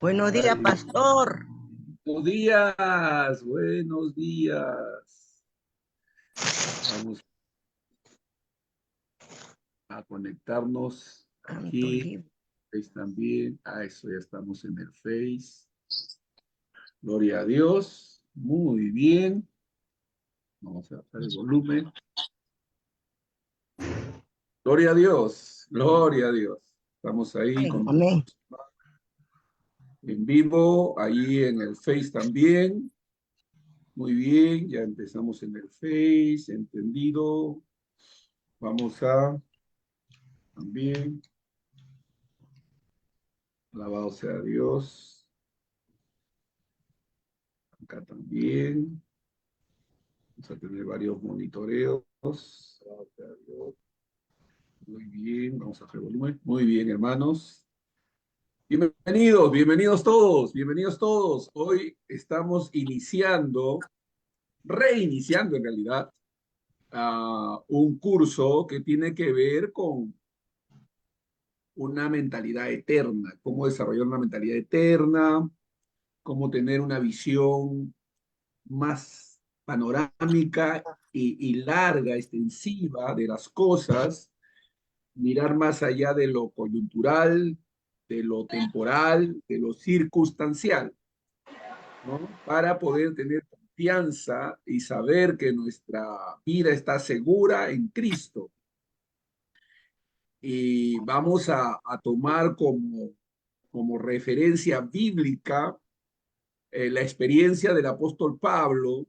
Buenos días, Ay, pastor. buenos días, buenos días. Vamos a conectarnos Santo aquí. libro. Face también. Eso, ya estamos en el Face. Gloria a Dios. Muy bien. Vamos a bajar el volumen. Gloria a Dios. Gloria a Dios. Estamos ahí Amén, con amén. en vivo, ahí en el Face también. Muy bien, ya empezamos en el Face, entendido. Vamos a también. Alabado sea Dios. Acá también. Vamos a tener varios monitoreos. Alabado sea Dios. Muy bien. Vamos a hacer volumen. Muy bien, hermanos. Bienvenidos, bienvenidos todos, bienvenidos todos. Hoy estamos reiniciando en realidad, un curso que tiene que ver con una mentalidad eterna, cómo desarrollar una mentalidad eterna, cómo tener una visión más panorámica y larga, extensiva de las cosas, mirar más allá de lo coyuntural, de lo temporal, de lo circunstancial, ¿no? Para poder tener confianza y saber que nuestra vida está segura en Cristo. Y vamos a tomar como referencia bíblica la experiencia del apóstol Pablo.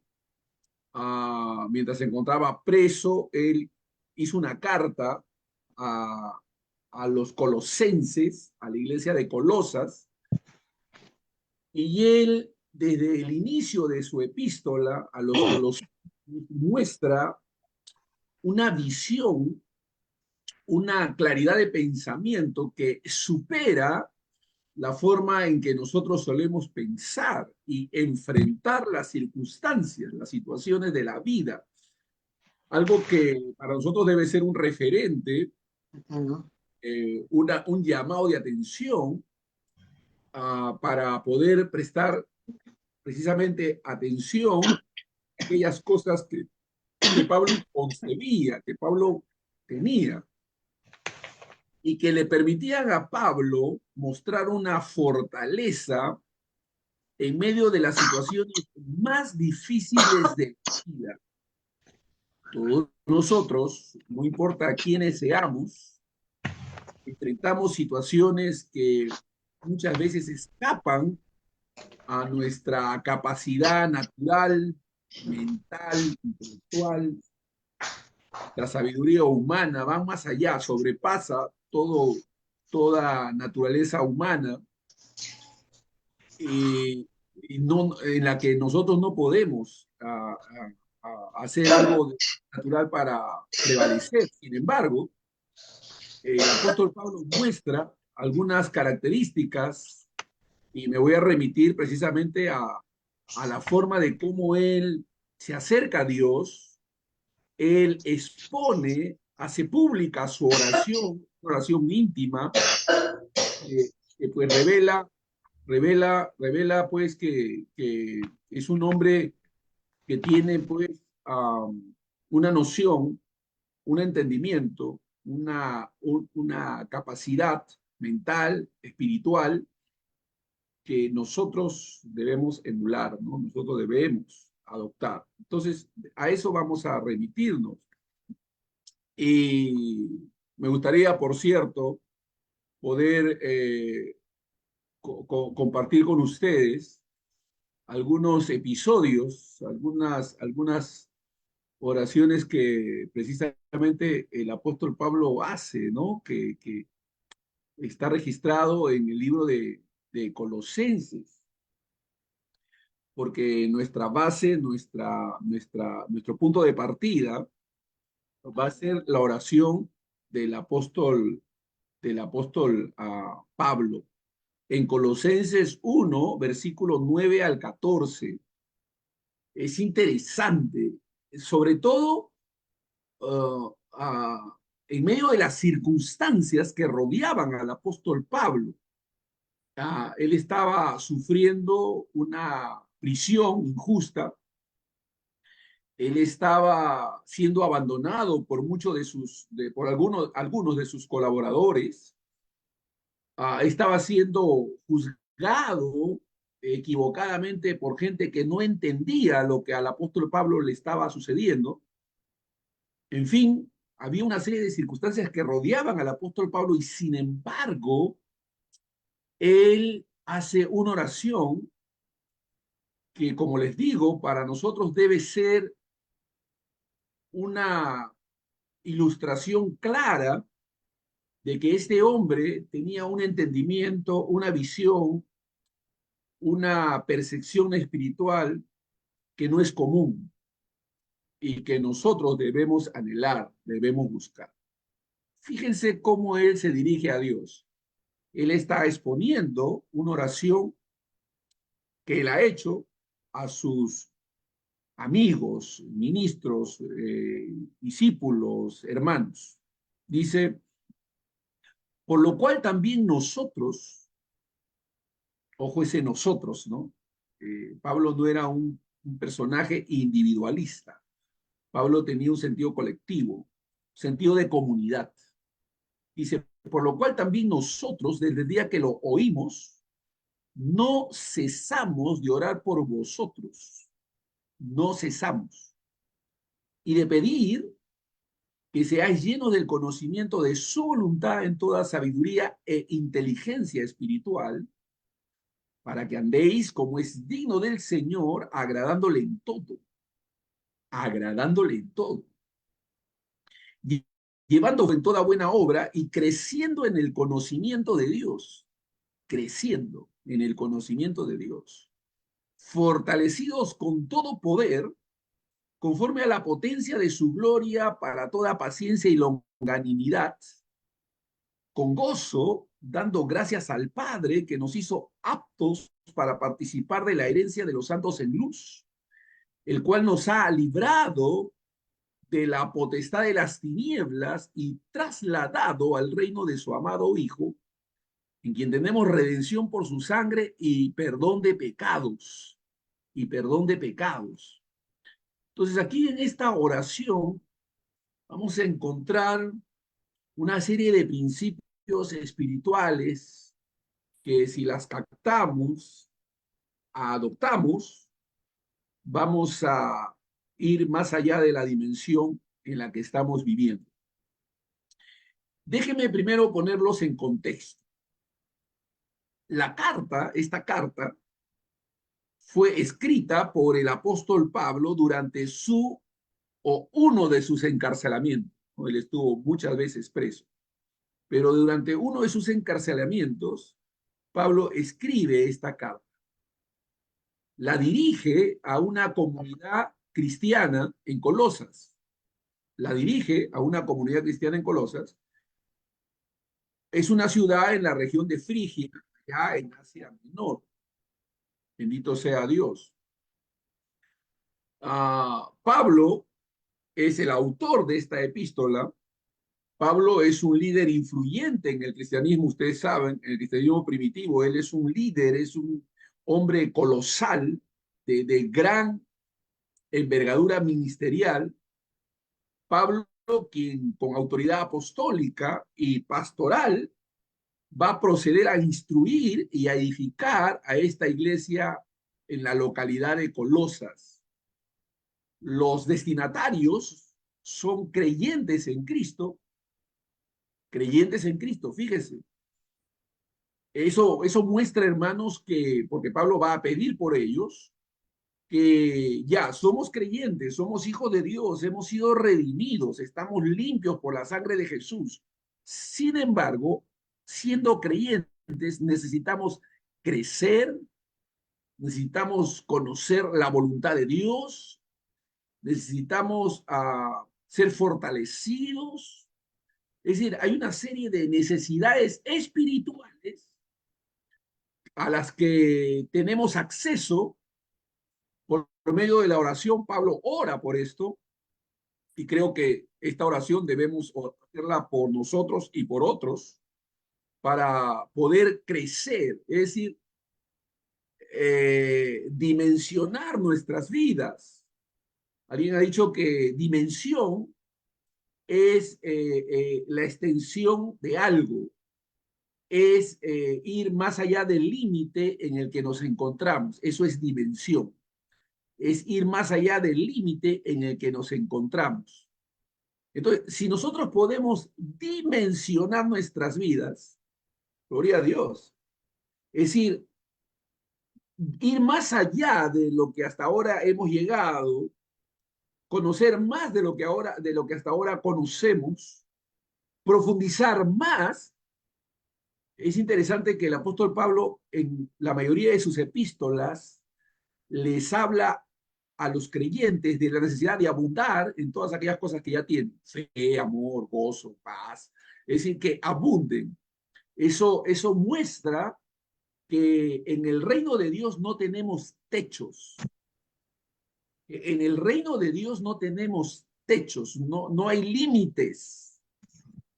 Mientras se encontraba preso, él hizo una carta a, a los colosenses, a la iglesia de Colosas, y él, desde el inicio de su epístola a los colosenses, muestra una visión, una claridad de pensamiento que supera la forma en que nosotros solemos pensar y enfrentar las circunstancias, las situaciones de la vida. Algo que para nosotros debe ser un referente, Acá no. un llamado de atención, para poder prestar precisamente atención a aquellas cosas que Pablo concebía, que Pablo tenía, y que le permitían a Pablo mostrar una fortaleza en medio de las situaciones más difíciles de la vida. Todos nosotros, no importa quiénes seamos, enfrentamos situaciones que muchas veces escapan a nuestra capacidad natural, mental, intelectual. La sabiduría humana va más allá, sobrepasa toda naturaleza humana, y no, en la que nosotros no podemos hacer algo natural para prevalecer. Sin embargo, el apóstol Pablo muestra algunas características, y me voy a remitir precisamente a la forma de cómo él se acerca a Dios. Él expone, hace pública su oración, una oración íntima, que pues revela pues que es un hombre que tiene pues una noción, un entendimiento, una capacidad mental, espiritual, que nosotros debemos emular, ¿no? Nosotros debemos adoptar. Entonces, a eso vamos a remitirnos. Y me gustaría, por cierto, poder compartir con ustedes algunos episodios, algunas oraciones que precisamente el apóstol Pablo hace, ¿no? Que está registrado en el libro de Colosenses, porque nuestra base, nuestro punto de partida va a ser la oración del apóstol, Pablo. En Colosenses 1, versículo 9 al 14, es interesante, sobre todo uh, en medio de las circunstancias que rodeaban al apóstol Pablo. él estaba sufriendo una prisión injusta, él estaba siendo abandonado por muchos por algunos de sus colaboradores, estaba siendo juzgado equivocadamente por gente que no entendía lo que al apóstol Pablo le estaba sucediendo. En fin, había una serie de circunstancias que rodeaban al apóstol Pablo y sin embargo, él hace una oración que, como les digo, para nosotros debe ser una ilustración clara de que este hombre tenía un entendimiento, una visión, una percepción espiritual que no es común y que nosotros debemos anhelar, debemos buscar. Fíjense cómo él se dirige a Dios. Él está exponiendo una oración que él ha hecho a sus amigos, ministros, discípulos, hermanos. Dice, por lo cual también nosotros, ojo ese nosotros, ¿no? Pablo no era un personaje individualista. Pablo tenía un sentido colectivo, sentido de comunidad. Dice, por lo cual también nosotros, desde el día que lo oímos, no cesamos de orar por vosotros. No cesamos. Y de pedir que seáis llenos del conocimiento de su voluntad en toda sabiduría e inteligencia espiritual, para que andéis como es digno del Señor, agradándole en todo, llevando en toda buena obra y creciendo en el conocimiento de Dios, creciendo en el conocimiento de Dios, fortalecidos con todo poder, conforme a la potencia de su gloria, para toda paciencia y longanimidad, con gozo, dando gracias al Padre que nos hizo aptos para participar de la herencia de los santos en luz, el cual nos ha librado de la potestad de las tinieblas y trasladado al reino de su amado Hijo, en quien tenemos redención por su sangre y perdón de pecados. Y perdón de pecados. Entonces aquí en esta oración vamos a encontrar una serie de principios espirituales que si las captamos, adoptamos, vamos a ir más allá de la dimensión en la que estamos viviendo. Déjenme primero ponerlos en contexto. Esta carta, fue escrita por el apóstol Pablo durante uno de sus encarcelamientos. Él estuvo muchas veces preso, pero durante uno de sus encarcelamientos, Pablo escribe esta carta. La dirige a una comunidad cristiana en Colosas. La dirige a una comunidad cristiana en Colosas. Es una ciudad en la región de Frigia, allá en Asia Menor. Bendito sea Dios. Pablo es el autor de esta epístola. Pablo es un líder influyente en el cristianismo, ustedes saben, en el cristianismo primitivo. Él es un líder, es un hombre colosal, de gran envergadura ministerial. Pablo, quien con autoridad apostólica y pastoral va a proceder a instruir y a edificar a esta iglesia en la localidad de Colosas. Los destinatarios son creyentes en Cristo, fíjese. Eso muestra, hermanos, que, porque Pablo va a pedir por ellos, que ya somos creyentes, somos hijos de Dios, hemos sido redimidos, estamos limpios por la sangre de Jesús. Sin embargo, siendo creyentes, necesitamos crecer, necesitamos conocer la voluntad de Dios, necesitamos ser fortalecidos. Es decir, hay una serie de necesidades espirituales a las que tenemos acceso por medio de la oración. Pablo ora por esto y creo que esta oración debemos hacerla por nosotros y por otros. para poder crecer, es decir, dimensionar nuestras vidas. Alguien ha dicho que dimensión es la extensión de algo, es ir más allá del límite en el que nos encontramos. Eso es dimensión, es ir más allá del límite en el que nos encontramos. Entonces, si nosotros podemos dimensionar nuestras vidas, gloria a Dios, es decir, ir más allá de lo que hasta ahora hemos llegado, conocer más de lo que hasta ahora conocemos, profundizar más. Es interesante que el apóstol Pablo en la mayoría de sus epístolas les habla a los creyentes de la necesidad de abundar en todas aquellas cosas que ya tienen, fe, amor, gozo, paz, es decir, que abunden. Eso muestra que en el reino de Dios no tenemos techos. En el reino de Dios no tenemos techos, no hay límites.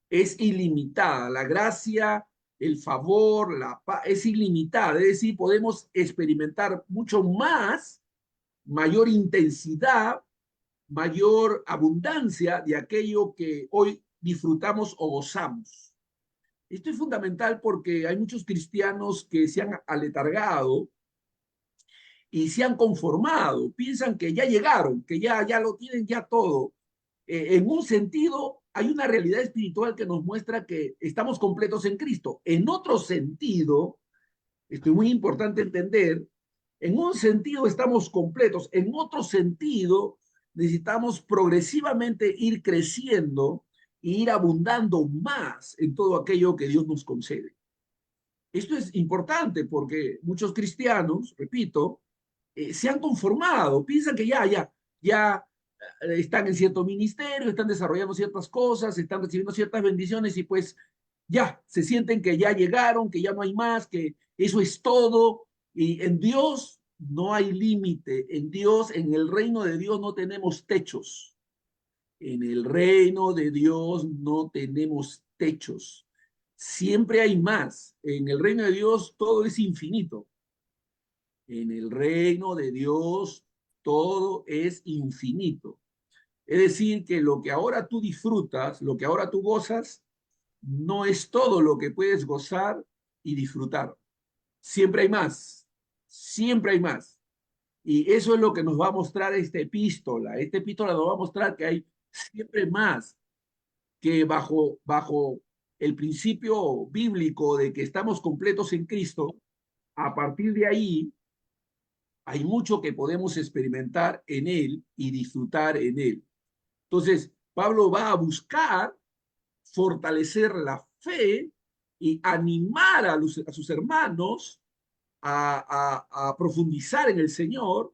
Es ilimitada. La gracia, el favor, la paz, es ilimitada. Es decir, podemos experimentar mucho más, mayor intensidad, mayor abundancia de aquello que hoy disfrutamos o gozamos. Esto es fundamental porque hay muchos cristianos que se han aletargado y se han conformado, piensan que ya llegaron, que ya lo tienen ya todo. En un sentido, hay una realidad espiritual que nos muestra que estamos completos en Cristo. En otro sentido, esto es muy importante entender, en un sentido estamos completos, en otro sentido necesitamos progresivamente ir creciendo e ir abundando más en todo aquello que Dios nos concede. Esto es importante porque muchos cristianos, repito, se han conformado, piensan que ya están en cierto ministerio, están desarrollando ciertas cosas, están recibiendo ciertas bendiciones y pues ya se sienten que ya llegaron, que ya no hay más, que eso es todo. Y en Dios no hay límite, en Dios, en el reino de Dios no tenemos techos. En el reino de Dios no tenemos techos. Siempre hay más. En el reino de Dios todo es infinito. En el reino de Dios todo es infinito. Es decir, que lo que ahora tú disfrutas, lo que ahora tú gozas, no es todo lo que puedes gozar y disfrutar. Siempre hay más, siempre hay más. Y eso es lo que nos va a mostrar esta epístola. Esta epístola nos va a mostrar que hay siempre más, que bajo el principio bíblico de que estamos completos en Cristo, a partir de ahí hay mucho que podemos experimentar en Él y disfrutar en Él. Entonces, Pablo va a buscar fortalecer la fe y animar a sus hermanos a profundizar en el Señor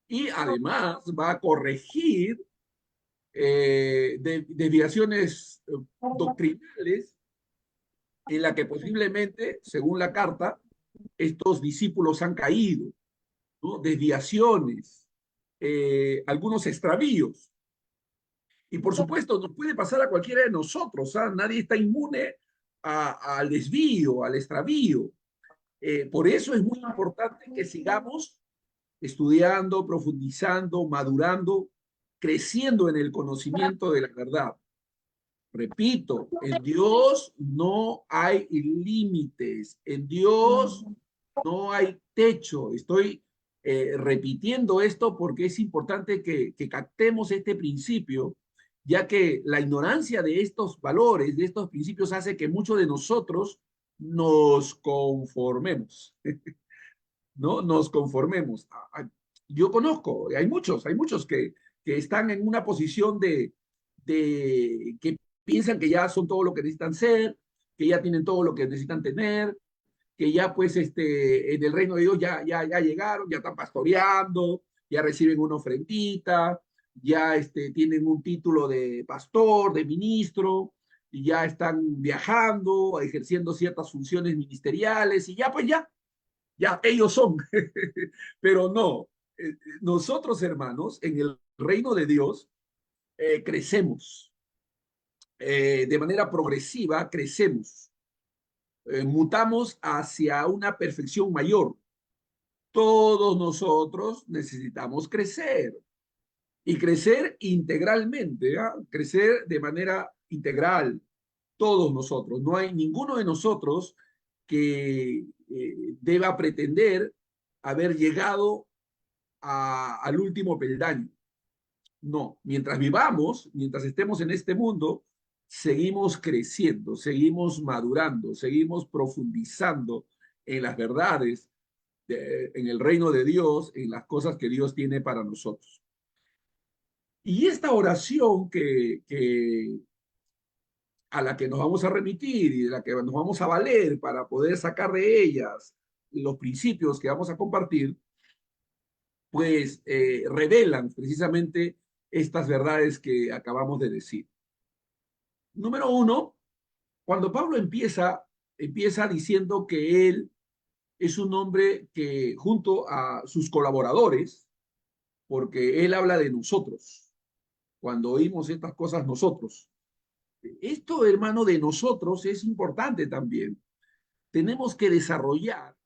y además va a corregir desviaciones doctrinales en la que posiblemente, según la carta, estos discípulos han caído, ¿no? Desviaciones, algunos extravíos. Y por supuesto, nos puede pasar a cualquiera de nosotros, ¿ah? Nadie está inmune al desvío, al extravío. Por eso es muy importante que sigamos estudiando, profundizando, madurando, creciendo en el conocimiento de la verdad. Repito, en Dios no hay límites, en Dios no hay techo. Estoy repitiendo esto porque es importante que captemos este principio, ya que la ignorancia de estos valores, de estos principios, hace que muchos de nosotros nos conformemos, ¿no? Nos conformemos. Yo conozco, hay muchos que están en una posición que piensan que ya son todo lo que necesitan ser, que ya tienen todo lo que necesitan tener, que ya pues en el reino de Dios ya llegaron, ya están pastoreando, ya reciben una ofrendita, ya tienen un título de pastor, de ministro, y ya están viajando, ejerciendo ciertas funciones ministeriales, y ya pues ya ellos son. Pero no, nosotros hermanos, en el reino de Dios, crecemos, de manera progresiva crecemos. mutamos hacia una perfección mayor. Todos nosotros necesitamos crecer y crecer integralmente, ¿ah? Crecer de manera integral, todos nosotros. No hay ninguno de nosotros que deba pretender haber llegado al último peldaño. No, mientras vivamos, mientras estemos en este mundo, seguimos creciendo, seguimos madurando, seguimos profundizando en las verdades, en el reino de Dios, en las cosas que Dios tiene para nosotros. Y esta oración a la que nos vamos a remitir y de la que nos vamos a valer para poder sacar de ellas los principios que vamos a compartir, pues revelan precisamente estas verdades que acabamos de decir. Número uno, cuando Pablo empieza diciendo que él es un hombre que junto a sus colaboradores, porque él habla de nosotros, cuando oímos estas cosas nosotros. Esto, hermano, de nosotros es importante también. Tenemos que desarrollar,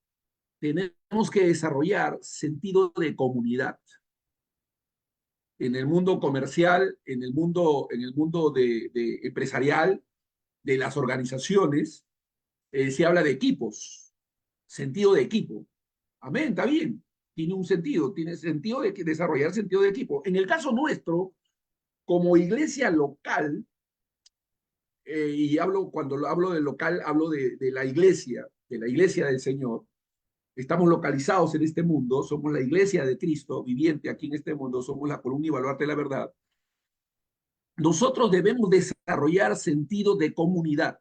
tenemos que desarrollar sentido de comunidad. En el mundo comercial, en el mundo de empresarial, de las organizaciones, se habla de equipos, sentido de equipo. Amén, está bien, tiene sentido de desarrollar sentido de equipo. En el caso nuestro, como iglesia local, y cuando hablo de local, hablo de la iglesia del Señor. Estamos localizados en este mundo, somos la iglesia de Cristo viviente aquí en este mundo, somos la columna y baluarte de la verdad. Nosotros debemos desarrollar sentido de comunidad.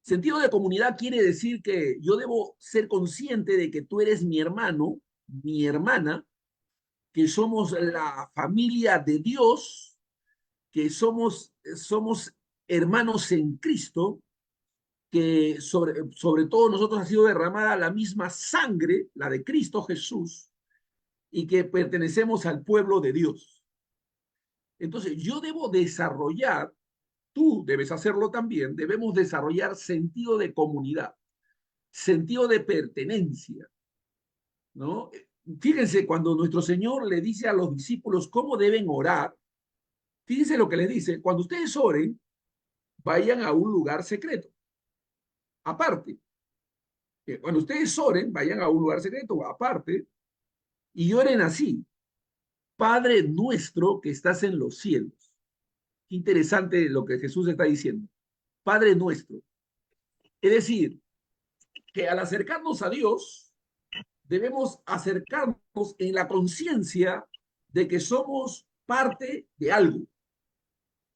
Sentido de comunidad quiere decir que yo debo ser consciente de que tú eres mi hermano, mi hermana, que somos la familia de Dios, que somos hermanos en Cristo, que sobre todo nosotros ha sido derramada la misma sangre, la de Cristo Jesús, y que pertenecemos al pueblo de Dios. Entonces yo debo desarrollar, tú debes hacerlo también, debemos desarrollar sentido de comunidad, sentido de pertenencia, ¿no? Fíjense, cuando nuestro Señor le dice a los discípulos cómo deben orar, fíjense lo que les dice: cuando ustedes oren, vayan a un lugar secreto, aparte. Cuando ustedes oren, vayan a un lugar secreto, aparte, y oren así: Padre nuestro que estás en los cielos. Qué interesante lo que Jesús está diciendo. Padre nuestro. Es decir, que al acercarnos a Dios, debemos acercarnos en la conciencia de que somos parte de algo,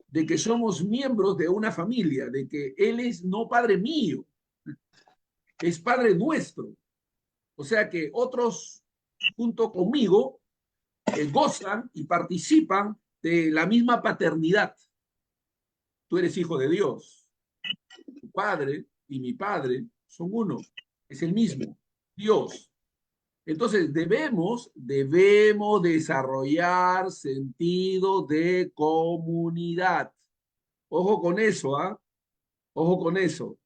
de que somos miembros de una familia, de que Él es no Padre mío, es Padre nuestro. O sea que otros, junto conmigo, gozan y participan de la misma paternidad. Tú eres hijo de Dios. Tu padre y mi padre son uno. Es el mismo, Dios. Entonces debemos desarrollar sentido de comunidad. Ojo con eso, ¿ah? Ojo con eso.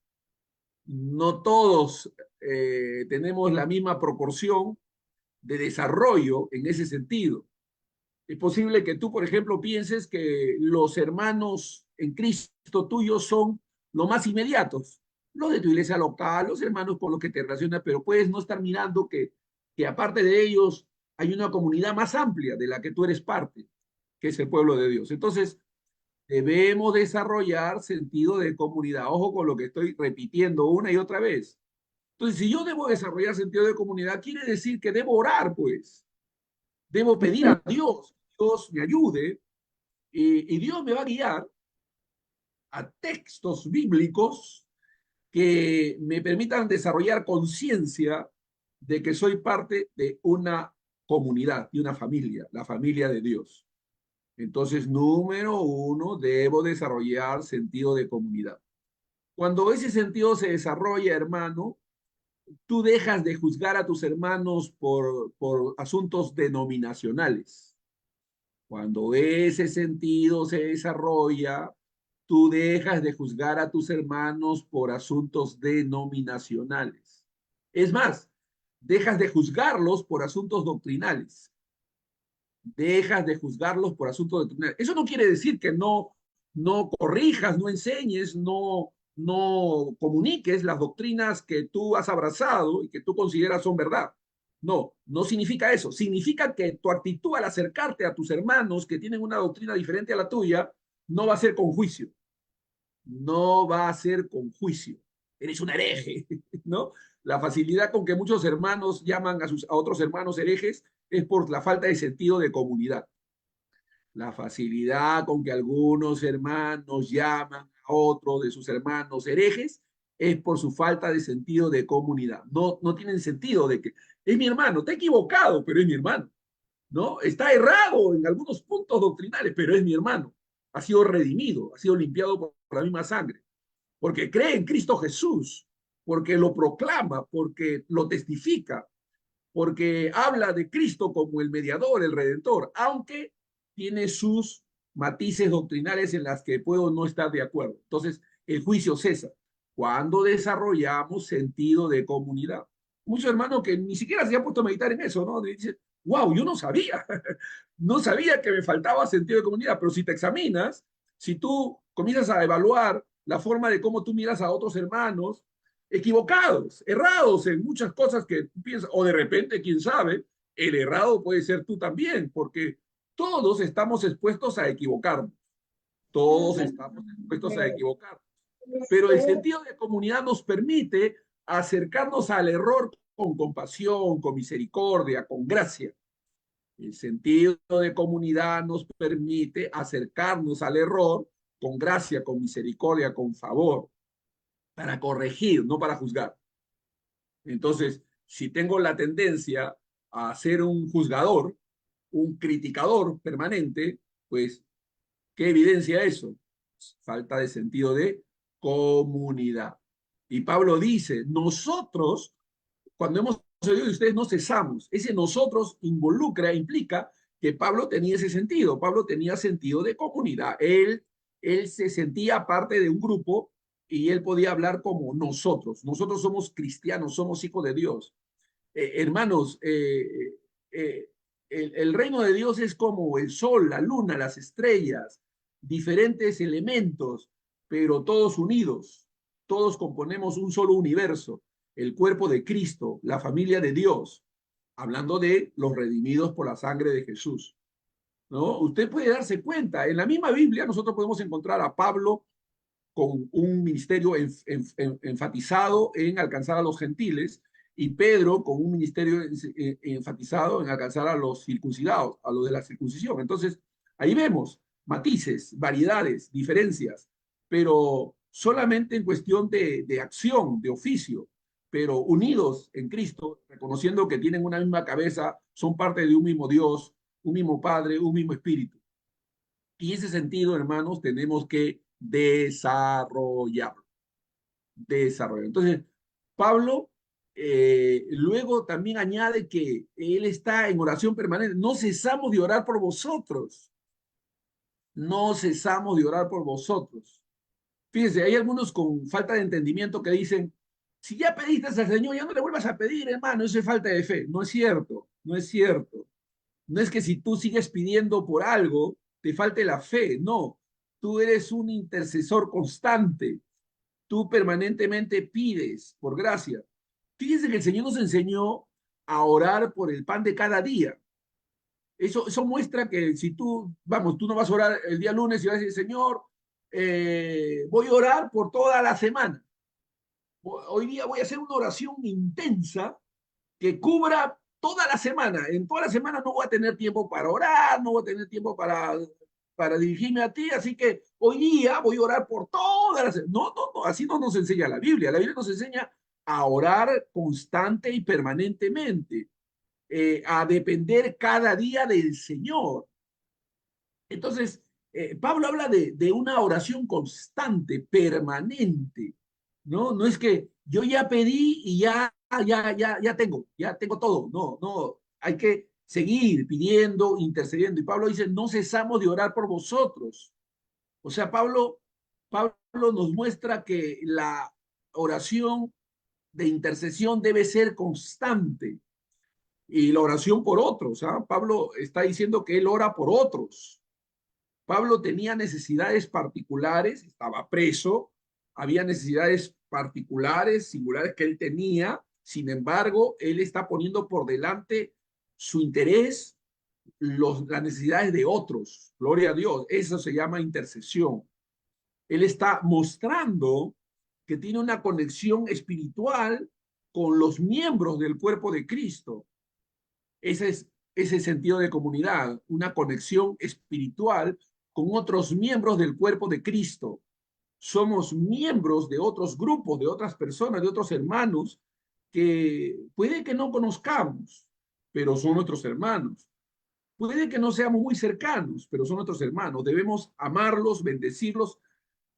No todos tenemos la misma proporción de desarrollo en ese sentido. Es posible que tú, por ejemplo, pienses que los hermanos en Cristo tuyos son los más inmediatos, los de tu iglesia local, los hermanos con los que te relacionas, pero puedes no estar mirando que aparte de ellos hay una comunidad más amplia de la que tú eres parte, que es el pueblo de Dios. Entonces, debemos desarrollar sentido de comunidad. Ojo con lo que estoy repitiendo una y otra vez. Entonces, si yo debo desarrollar sentido de comunidad, quiere decir que debo orar, pues. Debo pedir a Dios, Dios me ayude, y Dios me va a guiar a textos bíblicos que me permitan desarrollar conciencia de que soy parte de una comunidad, de una familia, la familia de Dios. Entonces, número uno, debo desarrollar sentido de comunidad. Cuando ese sentido se desarrolla, hermano, tú dejas de juzgar a tus hermanos por asuntos denominacionales. Cuando ese sentido se desarrolla, tú dejas de juzgar a tus hermanos por asuntos denominacionales. Es más, dejas de juzgarlos por asuntos doctrinales. Dejas de juzgarlos por asuntos doctrinales. Eso no quiere decir que no corrijas, no enseñes, no comuniques las doctrinas que tú has abrazado y que tú consideras son verdad. No, no significa eso. Significa que tu actitud al acercarte a tus hermanos que tienen una doctrina diferente a la tuya no va a ser con juicio. No va a ser con juicio. Eres un hereje, ¿no? La facilidad con que muchos hermanos llaman a otros hermanos herejes es por la falta de sentido de comunidad. La facilidad con que algunos hermanos llaman a otros de sus hermanos herejes es por su falta de sentido de comunidad. No tienen sentido de que es mi hermano, está equivocado, pero es mi hermano, ¿no? Está errado en algunos puntos doctrinales, pero es mi hermano. Ha sido redimido, ha sido limpiado por la misma sangre, porque cree en Cristo Jesús, porque lo proclama, porque lo testifica, porque habla de Cristo como el mediador, el redentor, aunque tiene sus matices doctrinales en las que puedo no estar de acuerdo. Entonces, el juicio cesa cuando desarrollamos sentido de comunidad. Muchos hermanos que ni siquiera se han puesto a meditar en eso, ¿no? Dicen, wow, yo no sabía, no sabía que me faltaba sentido de comunidad, pero si te examinas, si tú comienzas a evaluar la forma de cómo tú miras a otros hermanos, equivocados, errados en muchas cosas que piensas, o de repente, quién sabe, el errado puede ser tú también, porque todos estamos expuestos a equivocarnos, todos estamos expuestos a equivocarnos, pero el sentido de comunidad nos permite acercarnos al error con compasión, con misericordia, con gracia. El sentido de comunidad nos permite acercarnos al error con gracia, con misericordia, con favor, para corregir, no para juzgar. Entonces, si tengo la tendencia a ser un juzgador, un criticador permanente, pues, ¿qué evidencia eso? Falta de sentido de comunidad. Y Pablo dice, nosotros, cuando hemos oído de ustedes, no cesamos. Ese nosotros involucra, implica que Pablo tenía ese sentido. Pablo tenía sentido de comunidad. Él se sentía parte de un grupo y él podía hablar como nosotros. Nosotros somos cristianos, somos hijos de Dios. Hermanos, el reino de Dios es como el sol, la luna, las estrellas, diferentes elementos, pero todos unidos. Todos componemos un solo universo, el cuerpo de Cristo, la familia de Dios, hablando de los redimidos por la sangre de Jesús, ¿no? Usted puede darse cuenta, en la misma Biblia nosotros podemos encontrar a Pablo con un ministerio enfatizado en alcanzar a los gentiles y Pedro con un ministerio enfatizado en alcanzar a los circuncidados, a los de la circuncisión. Entonces, ahí vemos matices, variedades, diferencias, pero solamente en cuestión de acción, de oficio, pero unidos en Cristo, reconociendo que tienen una misma cabeza, son parte de un mismo Dios, un mismo Padre, un mismo Espíritu. Y ese sentido, hermanos, tenemos que desarrollarlo. Desarrollo. Entonces, Pablo luego también añade que él está en oración permanente. No cesamos de orar por vosotros. No cesamos de orar por vosotros. Fíjense, hay algunos con falta de entendimiento que dicen, si ya pediste al Señor, ya no le vuelvas a pedir, hermano, eso es falta de fe. No es cierto, no es cierto. No es que si tú sigues pidiendo por algo, te falte la fe. No, tú eres un intercesor constante. Tú permanentemente pides por gracia. Fíjense que el Señor nos enseñó a orar por el pan de cada día. Eso muestra que si tú, vamos, tú no vas a orar el día lunes y vas a decir, Señor, voy a orar por toda la semana. Hoy día voy a hacer una oración intensa que cubra toda la semana. En toda la semana no voy a tener tiempo para orar, no voy a tener tiempo para dirigirme a ti, así que hoy día voy a orar por todas las... No, así no nos enseña la Biblia. La Biblia nos enseña a orar constante y permanentemente, a depender cada día del Señor. Entonces, Pablo habla de una oración constante, permanente, ¿no? No es que yo ya pedí y ya tengo todo. No, hay que seguir pidiendo, intercediendo. Y Pablo dice, no cesamos de orar por vosotros. O sea, Pablo Pablo nos muestra que la oración de intercesión debe ser constante y la oración por otros. ¿Ah? Pablo está diciendo que él ora por otros. Pablo tenía necesidades particulares, estaba preso, había necesidades particulares, singulares que él tenía. Sin embargo, él está poniendo por delante su interés, las necesidades de otros. Gloria a Dios. Eso se llama intercesión. Él está mostrando que tiene una conexión espiritual con los miembros del cuerpo de Cristo. Ese es ese sentido de comunidad, una conexión espiritual con otros miembros del cuerpo de Cristo. Somos miembros de otros grupos, de otras personas, de otros hermanos que puede que no conozcamos, pero son nuestros hermanos. Puede que no seamos muy cercanos, pero son nuestros hermanos. Debemos amarlos, bendecirlos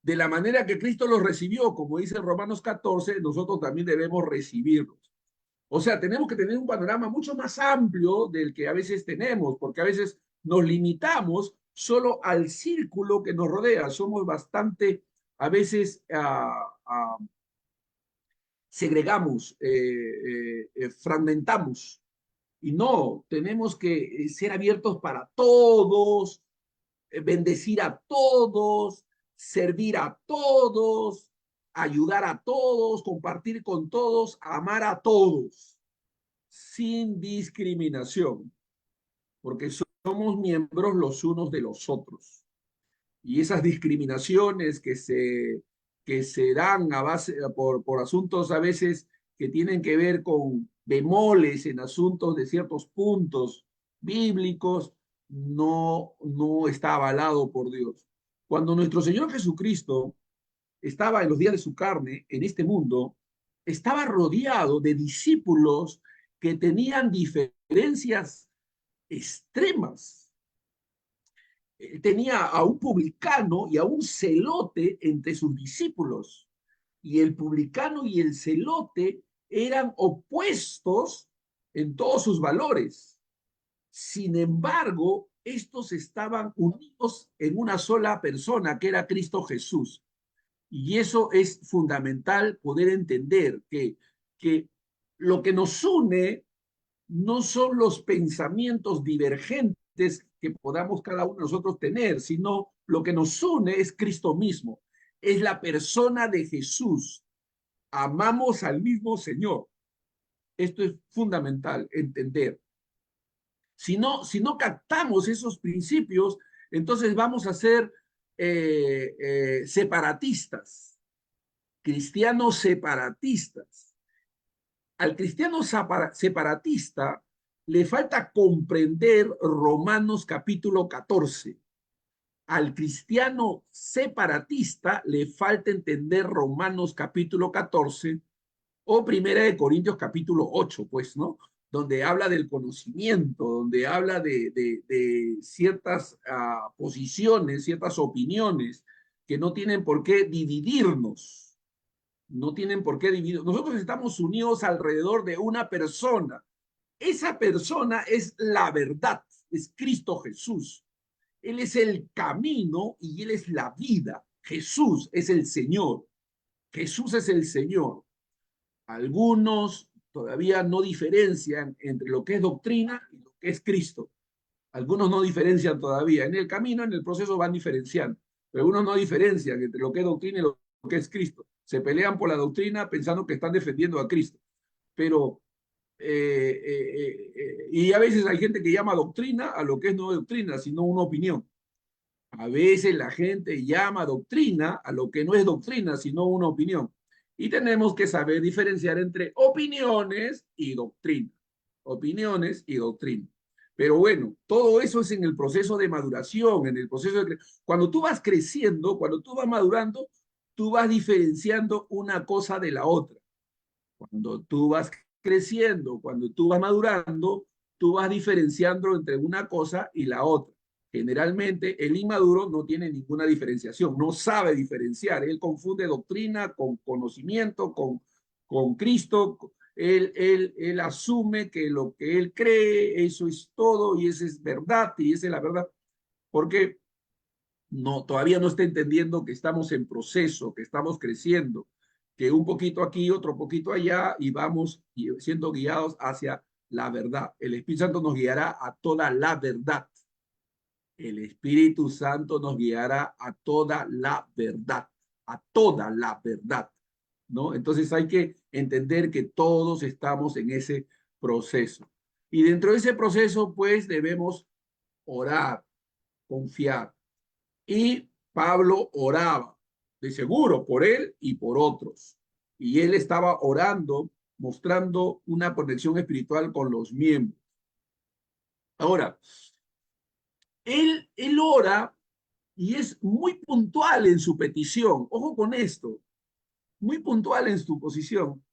de la manera que Cristo los recibió, como dice en Romanos 14, nosotros también debemos recibirlos. O sea, tenemos que tener un panorama mucho más amplio del que a veces tenemos, porque a veces nos limitamos solo al círculo que nos rodea. Somos bastante, a veces segregamos, fragmentamos. Y no, tenemos que ser abiertos para todos, bendecir a todos, servir a todos, ayudar a todos, compartir con todos, amar a todos, sin discriminación, porque somos miembros los unos de los otros. Y esas discriminaciones que se dan a base, por asuntos a veces que tienen que ver con bemoles en asuntos de ciertos puntos bíblicos, no está avalado por Dios. Cuando nuestro Señor Jesucristo estaba en los días de su carne en este mundo, estaba rodeado de discípulos que tenían diferencias extremas. Tenía a un publicano y a un celote entre sus discípulos. Y el publicano y el celote eran opuestos en todos sus valores. Sin embargo, estos estaban unidos en una sola persona, que era Cristo Jesús. Y eso es fundamental poder entender que lo que nos une no son los pensamientos divergentes que podamos cada uno de nosotros tener, sino lo que nos une es Cristo mismo, es la persona de Jesús. Amamos al mismo Señor. Esto es fundamental entender. Si no captamos esos principios, entonces vamos a ser separatistas, cristianos separatistas. Al cristiano separatista le falta comprender Romanos capítulo 14. Al cristiano separatista le falta entender Romanos capítulo 14 o Primera de Corintios capítulo 8, pues, ¿no? Donde habla del conocimiento, donde habla de ciertas posiciones, ciertas opiniones que no tienen por qué dividirnos, no tienen por qué dividir. Nosotros estamos unidos alrededor de una persona. Esa persona es la verdad, es Cristo Jesús. Él es el camino y Él es la vida. Jesús es el Señor. Jesús es el Señor. Algunos todavía no diferencian entre lo que es doctrina y lo que es Cristo. Algunos no diferencian todavía. En el camino, en el proceso van diferenciando. Pero algunos no diferencian entre lo que es doctrina y lo que es Cristo. Se pelean por la doctrina pensando que están defendiendo a Cristo. Pero, y a veces hay gente que llama doctrina a lo que es no doctrina, sino una opinión. A veces la gente llama doctrina a lo que no es doctrina, sino una opinión. Y tenemos que saber diferenciar entre opiniones y doctrina. Opiniones y doctrina. Pero bueno, todo eso es en el proceso de maduración, en el proceso de... Cuando tú vas creciendo, cuando tú vas madurando, tú vas diferenciando una cosa de la otra. Cuando tú vas creciendo, cuando tú vas madurando, tú vas diferenciando entre una cosa y la otra. Generalmente el inmaduro no tiene ninguna diferenciación, no sabe diferenciar, él confunde doctrina con conocimiento, con Cristo, él asume que lo que él cree, eso es todo y esa es verdad y esa es la verdad, porque no, todavía no está entendiendo que estamos en proceso, que estamos creciendo, que un poquito aquí, otro poquito allá, y vamos siendo guiados hacia la verdad. El Espíritu Santo nos guiará a toda la verdad. El Espíritu Santo nos guiará a toda la verdad, a toda la verdad, ¿no? Entonces hay que entender que todos estamos en ese proceso. Y dentro de ese proceso, pues debemos orar, confiar. Y Pablo oraba, de seguro, por él y por otros. Y él estaba orando, mostrando una conexión espiritual con los miembros. Ahora, él ora y es muy puntual en su petición. Ojo con esto, muy puntual en su posición,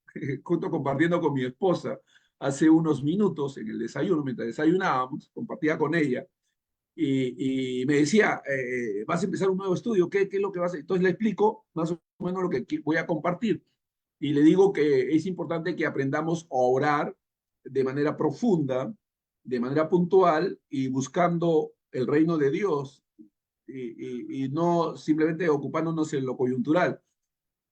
junto compartiendo con mi esposa hace unos minutos en el desayuno, mientras desayunábamos, compartía con ella y me decía, vas a empezar un nuevo estudio, ¿qué es lo que vas a hacer? Entonces le explico más o menos lo que voy a compartir y le digo que es importante que aprendamos a orar de manera profunda, de manera puntual y buscando el reino de Dios y no simplemente ocupándonos en lo coyuntural.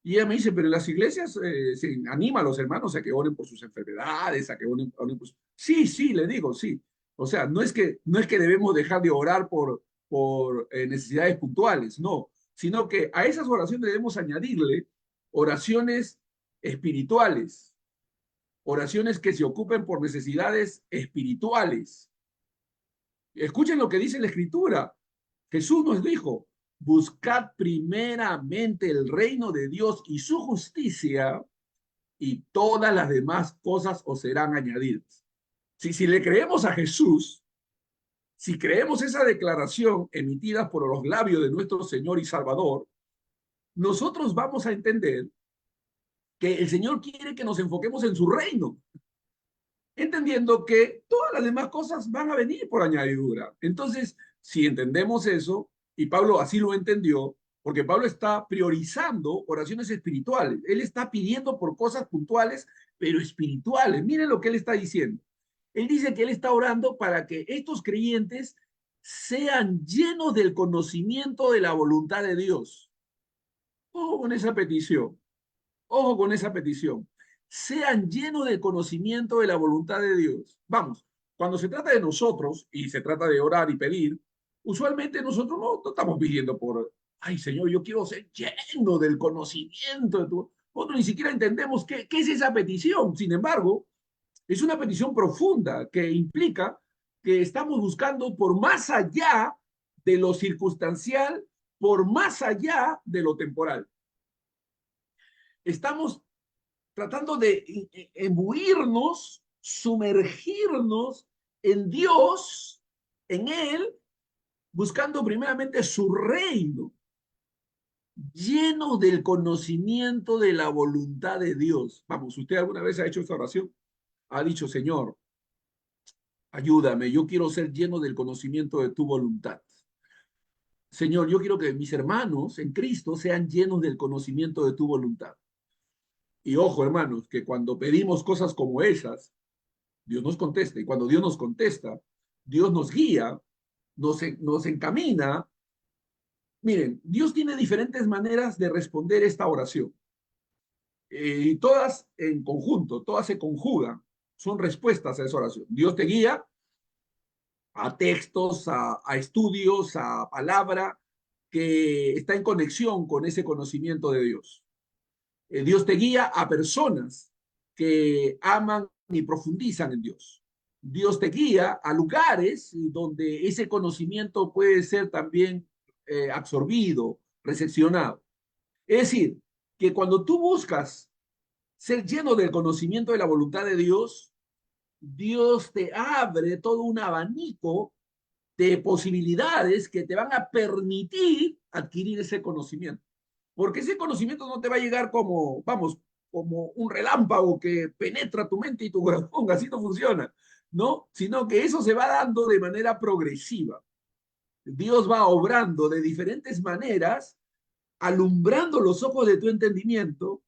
Y ella me dice, pero en las iglesias se anima a los hermanos a que oren por sus enfermedades, a que oren por... Sí, sí, le digo, sí. O sea, no es que debemos dejar de orar por necesidades puntuales, no, sino que a esas oraciones debemos añadirle oraciones espirituales, oraciones que se ocupen por necesidades espirituales. Escuchen lo que dice la Escritura. Jesús nos dijo, buscad primeramente el reino de Dios y su justicia y todas las demás cosas os serán añadidas. Si le creemos a Jesús, si creemos esa declaración emitida por los labios de nuestro Señor y Salvador, nosotros vamos a entender que el Señor quiere que nos enfoquemos en su reino, entendiendo que todas las demás cosas van a venir por añadidura. Entonces, si entendemos eso, y Pablo así lo entendió, porque Pablo está priorizando oraciones espirituales, él está pidiendo por cosas puntuales, pero espirituales. Miren lo que él está diciendo. Él dice que él está orando para que estos creyentes sean llenos del conocimiento de la voluntad de Dios. Ojo con esa petición. Ojo con esa petición. Sean llenos del conocimiento de la voluntad de Dios. Vamos, cuando se trata de nosotros y se trata de orar y pedir, usualmente nosotros no estamos pidiendo por, ay Señor, yo quiero ser lleno del conocimiento de tu... Nosotros ni siquiera entendemos qué es esa petición. Sin embargo, es una petición profunda que implica que estamos buscando por más allá de lo circunstancial, por más allá de lo temporal. Estamos tratando de embuirnos, sumergirnos en Dios, en Él, buscando primeramente su reino, lleno del conocimiento de la voluntad de Dios. Vamos, ¿usted alguna vez ha hecho esta oración? Ha dicho, Señor, ayúdame, yo quiero ser lleno del conocimiento de tu voluntad. Señor, yo quiero que mis hermanos en Cristo sean llenos del conocimiento de tu voluntad. Y ojo, hermanos, que cuando pedimos cosas como esas, Dios nos contesta. Y cuando Dios nos contesta, Dios nos guía, nos encamina. Miren, Dios tiene diferentes maneras de responder esta oración. Y todas en conjunto, todas se conjugan, son respuestas a esa oración. Dios te guía a textos, a estudios, a palabra que está en conexión con ese conocimiento de Dios. Dios te guía a personas que aman y profundizan en Dios. Dios te guía a lugares donde ese conocimiento puede ser también absorbido, recepcionado. Es decir, que cuando tú buscas ser lleno del conocimiento de la voluntad de Dios, Dios te abre todo un abanico de posibilidades que te van a permitir adquirir ese conocimiento. Porque ese conocimiento no te va a llegar como, vamos, como un relámpago que penetra tu mente y tu corazón, así no funciona, ¿no? Sino que eso se va dando de manera progresiva. Dios va obrando de diferentes maneras, alumbrando los ojos de tu entendimiento,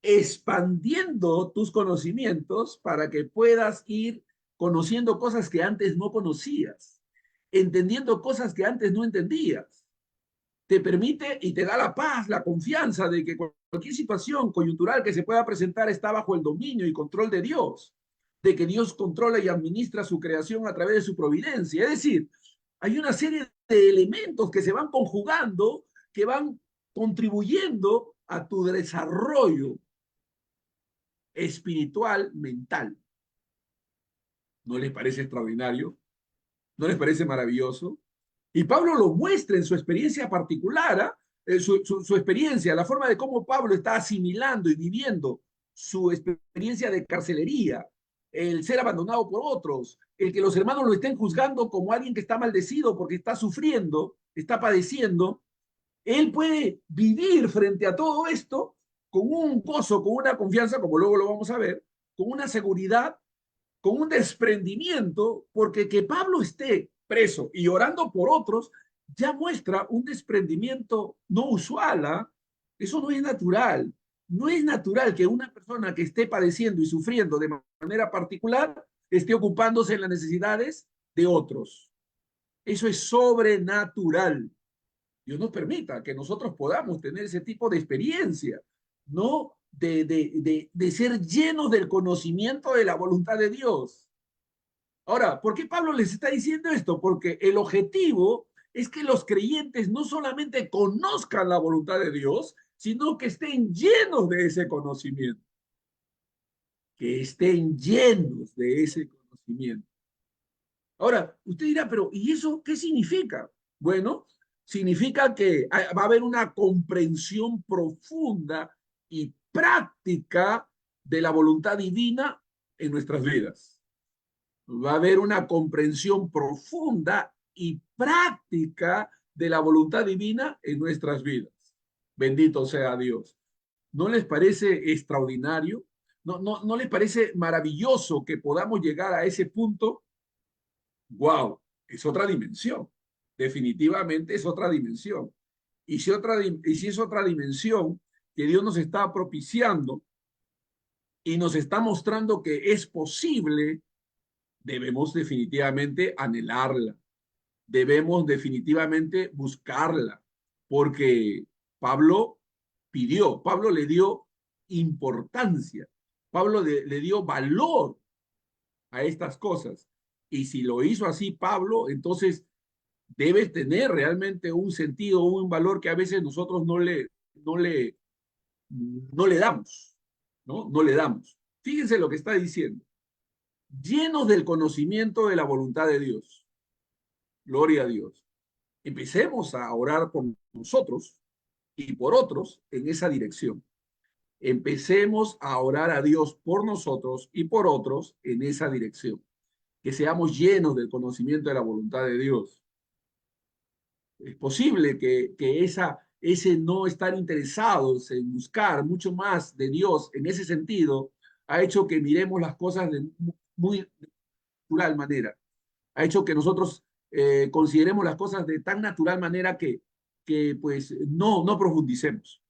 expandiendo tus conocimientos para que puedas ir conociendo cosas que antes no conocías, entendiendo cosas que antes no entendías. te permite y te da la paz, la confianza de que cualquier situación coyuntural que se pueda presentar está bajo el dominio y control de Dios, de que Dios controla y administra su creación a través de su providencia. Es decir, hay una serie de elementos que se van conjugando, que van contribuyendo a tu desarrollo espiritual, mental. ¿No les parece extraordinario? ¿No les parece maravilloso? Y Pablo lo muestra en su experiencia particular, ¿eh? Su experiencia, la forma de cómo Pablo está asimilando y viviendo su experiencia de carcelería, el ser abandonado por otros, el que los hermanos lo estén juzgando como alguien que está maldecido porque está sufriendo, está padeciendo. Él puede vivir frente a todo esto con un gozo, con una confianza, como luego lo vamos a ver, con una seguridad, con un desprendimiento, porque que Pablo esté preso y orando por otros ya muestra un desprendimiento no usual. ¿Ah? Eso no es natural. No es natural que una persona que esté padeciendo y sufriendo de manera particular esté ocupándose en las necesidades de otros. Eso es sobrenatural. Dios nos permita que nosotros podamos tener ese tipo de experiencia, ¿no? De ser llenos del conocimiento de la voluntad de Dios. Ahora, ¿por qué Pablo les está diciendo esto? Porque el objetivo es que los creyentes no solamente conozcan la voluntad de Dios, sino que estén llenos de ese conocimiento, que estén llenos de ese conocimiento. Ahora, usted dirá, pero ¿y eso qué significa? Bueno, significa que va a haber una comprensión profunda y práctica de la voluntad divina en nuestras vidas. Va a haber una comprensión profunda y práctica de la voluntad divina en nuestras vidas. Bendito sea Dios. ¿No les parece extraordinario? ¿No les parece maravilloso que podamos llegar a ese punto? ¡Wow! Es otra dimensión. Definitivamente es otra dimensión. Y si es otra dimensión que Dios nos está propiciando y nos está mostrando que es posible, debemos definitivamente anhelarla, debemos definitivamente buscarla, porque Pablo Pablo le dio importancia, Pablo le dio valor a estas cosas. Y si lo hizo así Pablo, entonces debe tener realmente un sentido, un valor que a veces nosotros no le damos, ¿no? No le damos. Fíjense lo que está diciendo. Llenos del conocimiento de la voluntad de Dios. Gloria a Dios. Empecemos a orar por nosotros y por otros en esa dirección. Empecemos a orar a Dios por nosotros y por otros en esa dirección. Que seamos llenos del conocimiento de la voluntad de Dios. Es posible que ese no estar interesados en buscar mucho más de Dios en ese sentido ha hecho que miremos las cosas de muy natural manera. Ha hecho que nosotros consideremos las cosas de tan natural manera que pues no profundicemos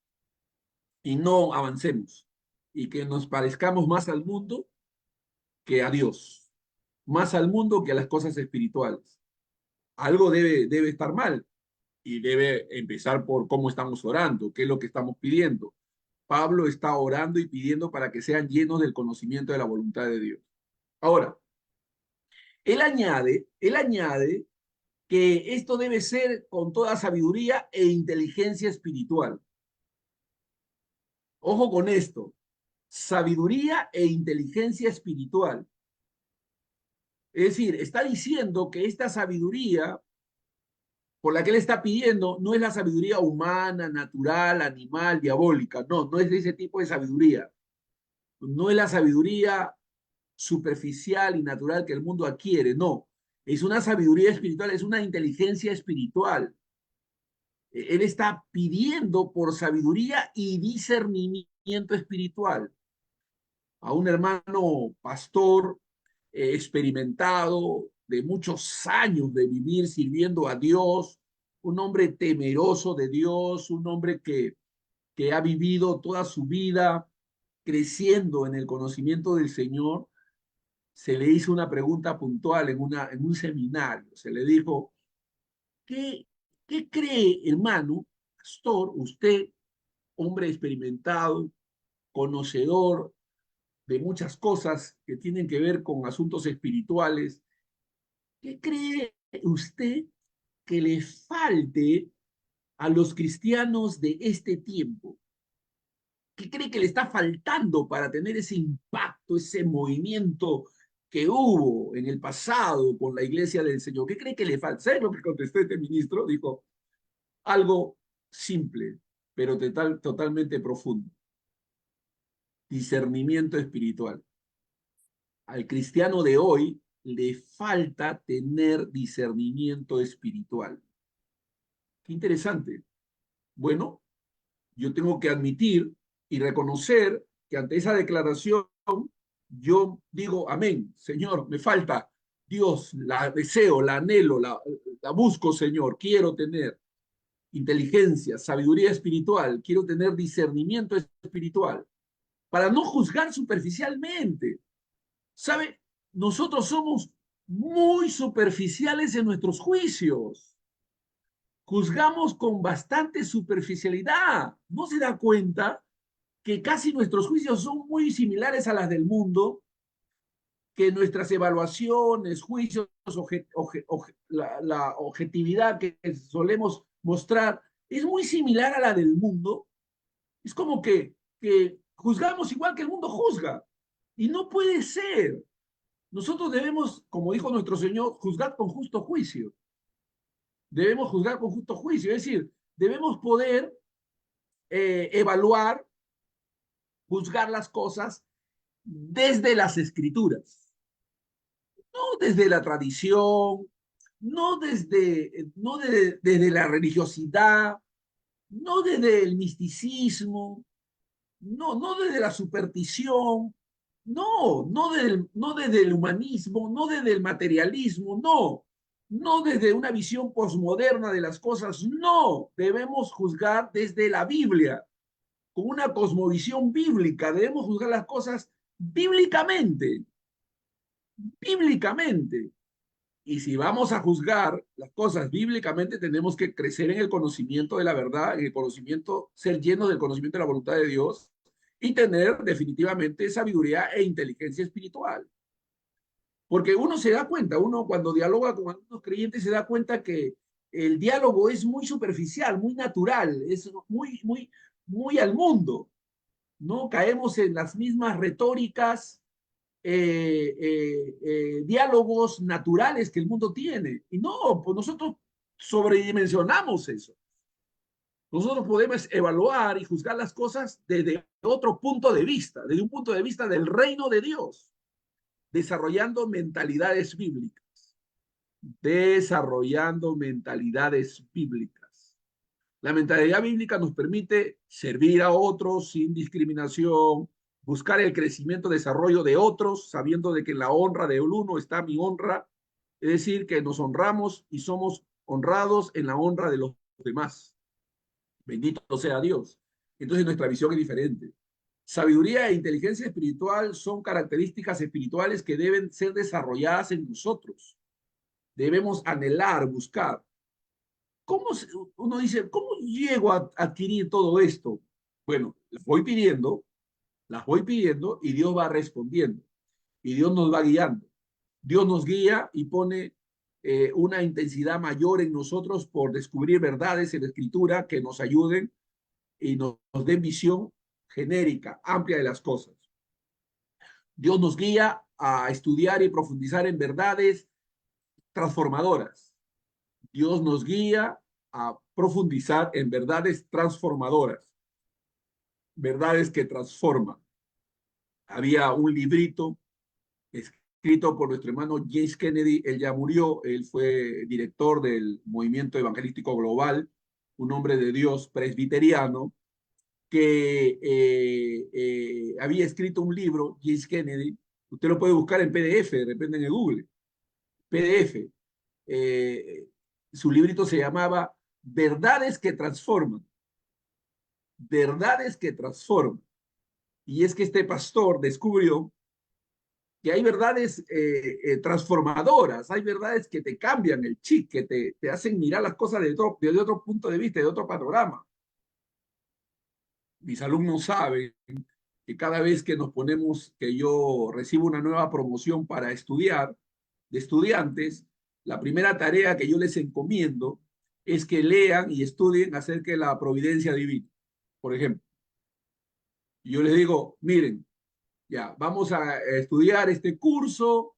y no avancemos y que nos parezcamos más al mundo que a Dios, más al mundo que a las cosas espirituales. Algo debe estar mal y debe empezar por cómo estamos orando, qué es lo que estamos pidiendo. Pablo está orando y pidiendo para que sean llenos del conocimiento de la voluntad de Dios. Ahora, él añade que esto debe ser con toda sabiduría e inteligencia espiritual. Ojo con esto, sabiduría e inteligencia espiritual. Es decir, está diciendo que esta sabiduría por la que él está pidiendo no es la sabiduría humana, natural, animal, diabólica. No es de ese tipo de sabiduría. No es la sabiduría superficial y natural que el mundo adquiere. No, es una sabiduría espiritual, es una inteligencia espiritual. Él está pidiendo por sabiduría y discernimiento espiritual a un hermano pastor experimentado de muchos años de vivir sirviendo a Dios, un hombre temeroso de Dios, un hombre que ha vivido toda su vida creciendo en el conocimiento del Señor. Se le hizo una pregunta puntual en un seminario. Se le dijo, ¿qué cree, hermano? pastor, usted, hombre experimentado, conocedor de muchas cosas que tienen que ver con asuntos espirituales, ¿qué cree usted que le falte a los cristianos de este tiempo? ¿Qué cree que le está faltando para tener ese impacto, ese movimiento que hubo en el pasado con la iglesia del Señor? ¿Qué cree que le falta? ¿Sabe lo que contestó este ministro? Dijo algo simple, pero totalmente profundo. Discernimiento espiritual. Al cristiano de hoy le falta tener discernimiento espiritual. Qué interesante. Bueno, yo tengo que admitir y reconocer que ante esa declaración yo digo, amén, Señor, me falta. Dios, la deseo, la anhelo, la busco, Señor, quiero tener inteligencia, sabiduría espiritual, quiero tener discernimiento espiritual para no juzgar superficialmente. ¿Sabe? Nosotros somos muy superficiales en nuestros juicios. Juzgamos con bastante superficialidad. ¿No se da cuenta que casi nuestros juicios son muy similares a las del mundo? Que nuestras evaluaciones, juicios, la objetividad que solemos mostrar es muy similar a la del mundo. Es como que juzgamos igual que el mundo juzga. Y no puede ser. Nosotros debemos, como dijo nuestro Señor, juzgar con justo juicio. Debemos juzgar con justo juicio. Es decir, debemos poder evaluar, juzgar las cosas desde las escrituras, no desde la tradición, desde la religiosidad, no desde el misticismo, no desde la superstición, no desde el humanismo, no desde el materialismo, no desde una visión posmoderna de las cosas, no, debemos juzgar desde la Biblia, con una cosmovisión bíblica, debemos juzgar las cosas bíblicamente, bíblicamente. Y si vamos a juzgar las cosas bíblicamente, tenemos que crecer en el conocimiento de la verdad, en el conocimiento, ser llenos del conocimiento de la voluntad de Dios y tener definitivamente sabiduría e inteligencia espiritual. Porque uno se da cuenta, uno cuando dialoga con algunos creyentes se da cuenta que el diálogo es muy superficial, muy natural, es muy al mundo, ¿no? Caemos en las mismas retóricas, diálogos naturales que el mundo tiene. Y no, pues nosotros sobredimensionamos eso. Nosotros podemos evaluar y juzgar las cosas desde otro punto de vista, desde un punto de vista del reino de Dios, desarrollando mentalidades bíblicas, desarrollando mentalidades bíblicas. La mentalidad bíblica nos permite servir a otros sin discriminación, buscar el crecimiento, desarrollo de otros, sabiendo de que en la honra del uno está mi honra, es decir, que nos honramos y somos honrados en la honra de los demás. Bendito sea Dios. Entonces nuestra visión es diferente. Sabiduría e inteligencia espiritual son características espirituales que deben ser desarrolladas en nosotros. Debemos anhelar, buscar. ¿Cómo uno dice, cómo llego a adquirir todo esto? Bueno, las voy pidiendo y Dios va respondiendo. Y Dios nos va guiando. Dios nos guía y pone una intensidad mayor en nosotros por descubrir verdades en la Escritura que nos ayuden y nos den visión genérica, amplia de las cosas. Dios nos guía a estudiar y profundizar en verdades transformadoras. Dios nos guía a profundizar en verdades transformadoras, verdades que transforman. Había un librito escrito por nuestro hermano James Kennedy, él ya murió, él fue director del Movimiento Evangelístico Global, un hombre de Dios presbiteriano, que había escrito un libro, James Kennedy, usted lo puede buscar en PDF, de repente en el Google, PDF. Su librito se llamaba Verdades que Transforman. Verdades que Transforman. Y es que este pastor descubrió que hay verdades transformadoras, hay verdades que te cambian el chip, que te hacen mirar las cosas desde otro punto de vista, de otro panorama. mis alumnos saben que cada vez que nos ponemos, que yo recibo una nueva promoción para estudiar, de estudiantes, la primera tarea que yo les encomiendo es que lean y estudien acerca de la providencia divina. Por ejemplo, yo les digo, miren, ya, vamos a estudiar este curso,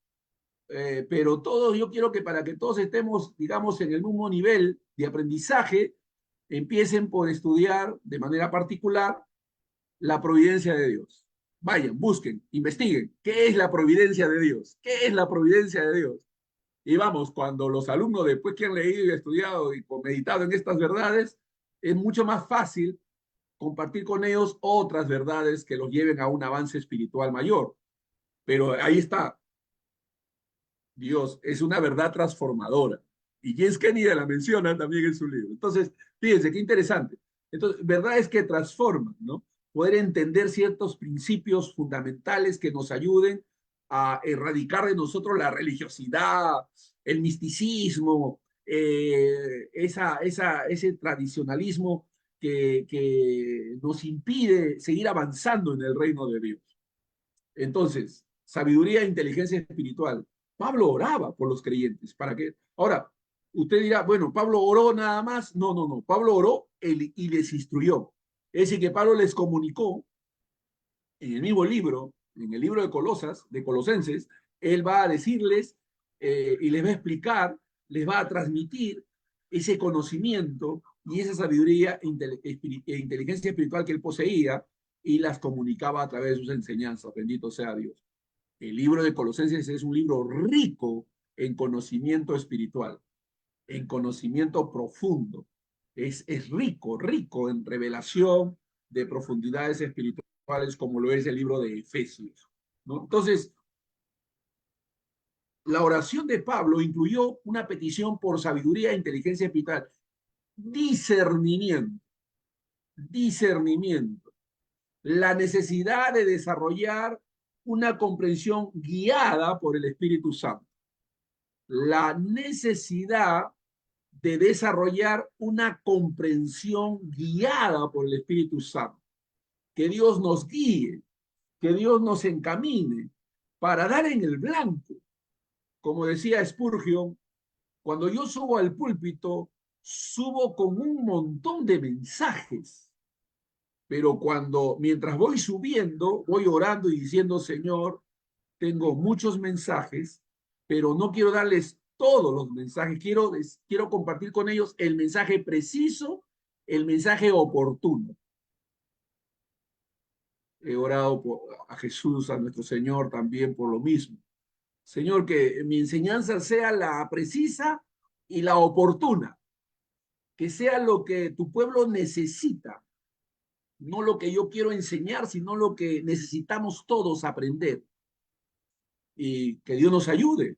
pero todos, yo quiero que para que todos estemos, digamos, en el mismo nivel de aprendizaje, empiecen por estudiar de manera particular la providencia de Dios. Vayan, busquen, investiguen. ¿Qué es la providencia de Dios? ¿Qué es la providencia de Dios? Y vamos, cuando los alumnos después que han leído y estudiado y meditado en estas verdades, es mucho más fácil compartir con ellos otras verdades que los lleven a un avance espiritual mayor. Pero ahí está, Dios es una verdad transformadora. Y James Kennedy la menciona también en su libro. Entonces, fíjense, qué interesante. Entonces, verdad es que transforman, ¿no? Poder entender ciertos principios fundamentales que nos ayuden a erradicar de nosotros la religiosidad, el misticismo, ese tradicionalismo que nos impide seguir avanzando en el reino de Dios. Entonces, sabiduría e inteligencia espiritual. Pablo oraba por los creyentes. ¿Para qué? Ahora, usted dirá, bueno, Pablo oró nada más. No, no, no. Pablo oró y les instruyó. Es decir, que Pablo les comunicó en el mismo libro, en el libro de Colosas, de Colosenses, él va a decirles y les va a explicar, les va a transmitir ese conocimiento y esa sabiduría e inteligencia espiritual que él poseía y las comunicaba a través de sus enseñanzas. Bendito sea Dios. El libro de Colosenses es un libro rico en conocimiento espiritual, en conocimiento profundo. Es rico, rico en revelación de profundidades espirituales como lo es el libro de Efesios, ¿no? Entonces, la oración de Pablo incluyó una petición por sabiduría e inteligencia espiritual, discernimiento, discernimiento, la necesidad de desarrollar una comprensión guiada por el Espíritu Santo, la necesidad de desarrollar una comprensión guiada por el Espíritu Santo, que Dios nos guíe, que Dios nos encamine para dar en el blanco. Como decía Spurgeon, cuando yo subo al púlpito, subo con un montón de mensajes, pero mientras voy subiendo, voy orando y diciendo, Señor, tengo muchos mensajes, pero no quiero darles todos los mensajes, quiero compartir con ellos el mensaje preciso, el mensaje oportuno. He orado a Jesús, a nuestro Señor también por lo mismo. Señor, que mi enseñanza sea la precisa y la oportuna, que sea lo que tu pueblo necesita, no lo que yo quiero enseñar, sino lo que necesitamos todos aprender. Y que Dios nos ayude,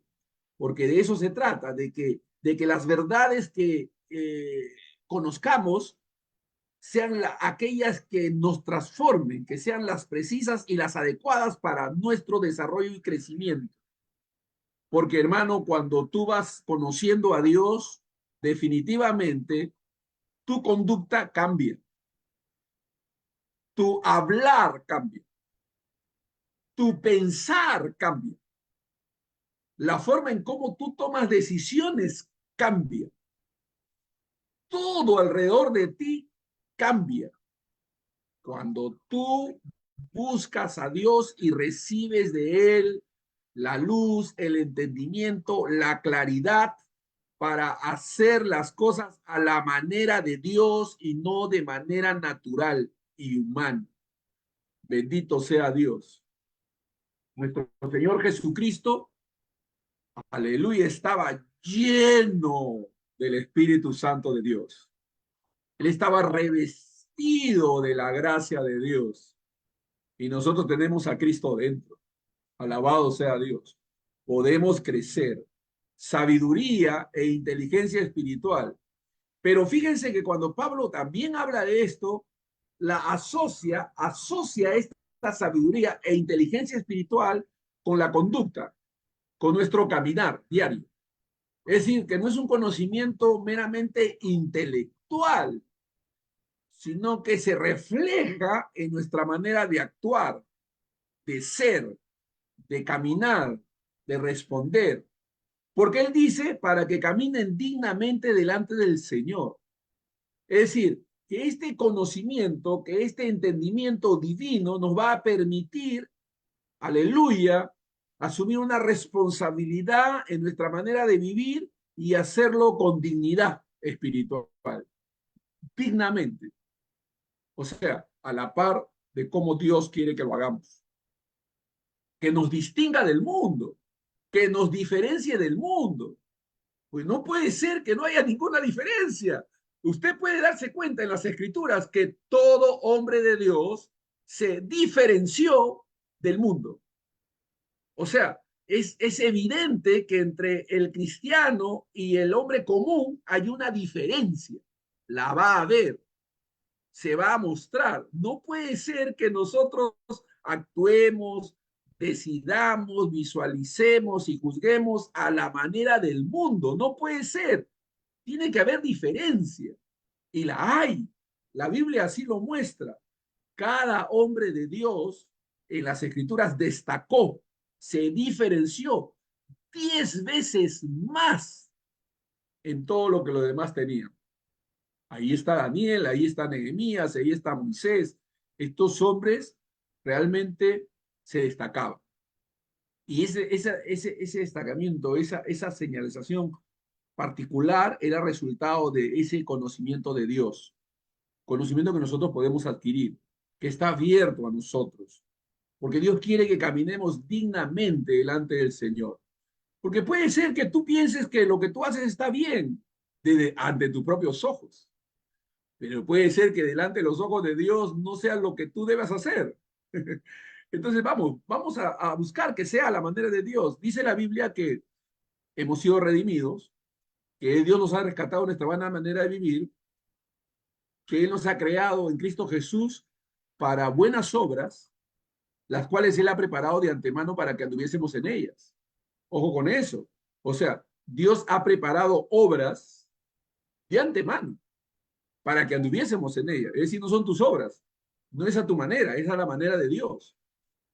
porque de eso se trata, de que las verdades que conozcamos sean aquellas que nos transformen, que sean las precisas y las adecuadas para nuestro desarrollo y crecimiento. Porque hermano, cuando tú vas conociendo a Dios, definitivamente tu conducta cambia, tu hablar cambia, tu pensar cambia, la forma en cómo tú tomas decisiones cambia, todo alrededor de ti cambia. Cuando tú buscas a Dios y recibes de Él la luz, el entendimiento, la claridad para hacer las cosas a la manera de Dios y no de manera natural y humana. Bendito sea Dios. Nuestro Señor Jesucristo, aleluya, estaba lleno del Espíritu Santo de Dios. Él estaba revestido de la gracia de Dios. Y nosotros tenemos a Cristo dentro. Alabado sea Dios. Podemos crecer. Sabiduría e inteligencia espiritual. Pero fíjense que cuando Pablo también habla de esto, la asocia esta sabiduría e inteligencia espiritual con la conducta, con nuestro caminar diario. Es decir, que no es un conocimiento meramente intelectual, sino que se refleja en nuestra manera de actuar, de ser, de caminar, de responder. Porque Él dice para que caminen dignamente delante del Señor. Es decir, que este conocimiento, que este entendimiento divino nos va a permitir, aleluya, asumir una responsabilidad en nuestra manera de vivir y hacerlo con dignidad espiritual, dignamente. O sea, a la par de cómo Dios quiere que lo hagamos. Que nos distinga del mundo, que nos diferencie del mundo. Pues no puede ser que no haya ninguna diferencia. Usted puede darse cuenta en las escrituras que todo hombre de Dios se diferenció del mundo. O sea, es evidente que entre el cristiano y el hombre común hay una diferencia. La va a haber, se va a mostrar. No puede ser que nosotros actuemos, decidamos, visualicemos y juzguemos a la manera del mundo. No puede ser. Tiene que haber diferencia. Y la hay. La Biblia así lo muestra. Cada hombre de Dios en las escrituras destacó, se diferenció 10 veces más en todo lo que los demás tenían. Ahí está Daniel, ahí está Nehemías, ahí está Moisés. Estos hombres realmente se destacaban. Y ese destacamiento, esa señalización particular era resultado de ese conocimiento de Dios, conocimiento que nosotros podemos adquirir, que está abierto a nosotros, porque Dios quiere que caminemos dignamente delante del Señor. Porque puede ser que tú pienses que lo que tú haces está bien ante tus propios ojos, pero puede ser que delante de los ojos de Dios no sea lo que tú debas hacer. Entonces vamos a buscar que sea la manera de Dios. Dice la Biblia que hemos sido redimidos, que Dios nos ha rescatado nuestra buena manera de vivir, que Él nos ha creado en Cristo Jesús para buenas obras, las cuales Él ha preparado de antemano para que anduviésemos en ellas. Ojo con eso. O sea, Dios ha preparado obras de antemano para que anduviésemos en ellas. Es decir, no son tus obras, no es a tu manera, es a la manera de Dios.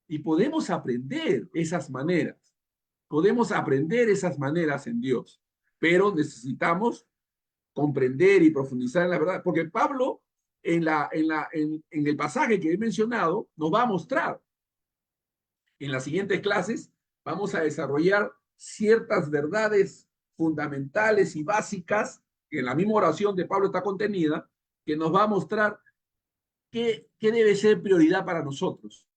Y podemos aprender esas maneras, podemos aprender esas maneras en Dios, pero necesitamos comprender y profundizar en la verdad, porque Pablo en el pasaje que he mencionado nos va a mostrar. En las siguientes clases vamos a desarrollar ciertas verdades fundamentales y básicas que en la misma oración de Pablo está contenida, que nos va a mostrar qué debe ser prioridad para nosotros.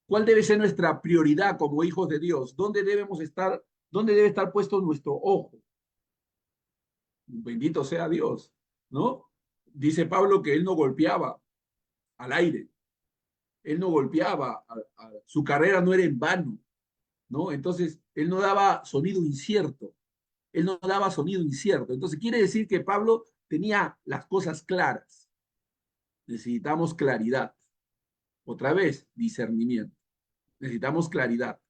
¿Cuál debe ser nuestra prioridad como hijos de Dios? ¿Dónde debemos estar? ¿Dónde debe estar puesto nuestro ojo? Bendito sea Dios, ¿no? Dice Pablo que él no golpeaba al aire, él no golpeaba, su carrera no era en vano, ¿no? Entonces, él no daba sonido incierto, él no daba sonido incierto. Entonces, quiere decir que Pablo tenía las cosas claras. Necesitamos claridad. Otra vez, discernimiento. Necesitamos claridad.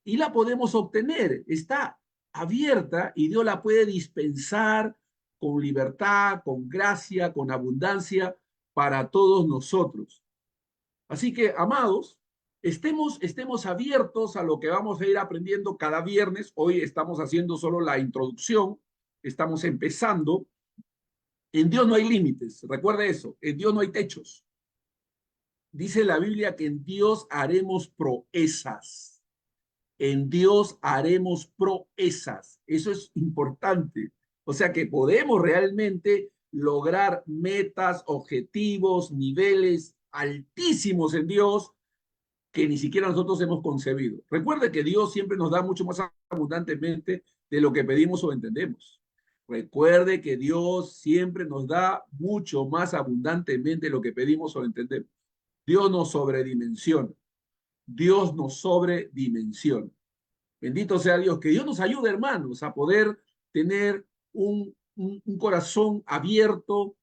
Y la podemos obtener, está abierta y Dios la puede dispensar con libertad, con gracia, con abundancia para todos nosotros. Así que, amados, estemos abiertos a lo que vamos a ir aprendiendo cada viernes. Hoy estamos haciendo solo la introducción, estamos empezando. En Dios no hay límites, recuerde eso, en Dios no hay techos. Dice la Biblia que en Dios haremos proezas. En Dios haremos proezas. Eso es importante. O sea que podemos realmente lograr metas, objetivos, niveles altísimos en Dios que ni siquiera nosotros hemos concebido. Recuerde que Dios siempre nos da mucho más abundantemente de lo que pedimos o entendemos. Recuerde que Dios siempre nos da mucho más abundantemente de lo que pedimos o entendemos. Dios nos sobredimensiona. Dios nos sobredimensiona. Bendito sea Dios. Que Dios nos ayude, hermanos, a poder tener un corazón abierto,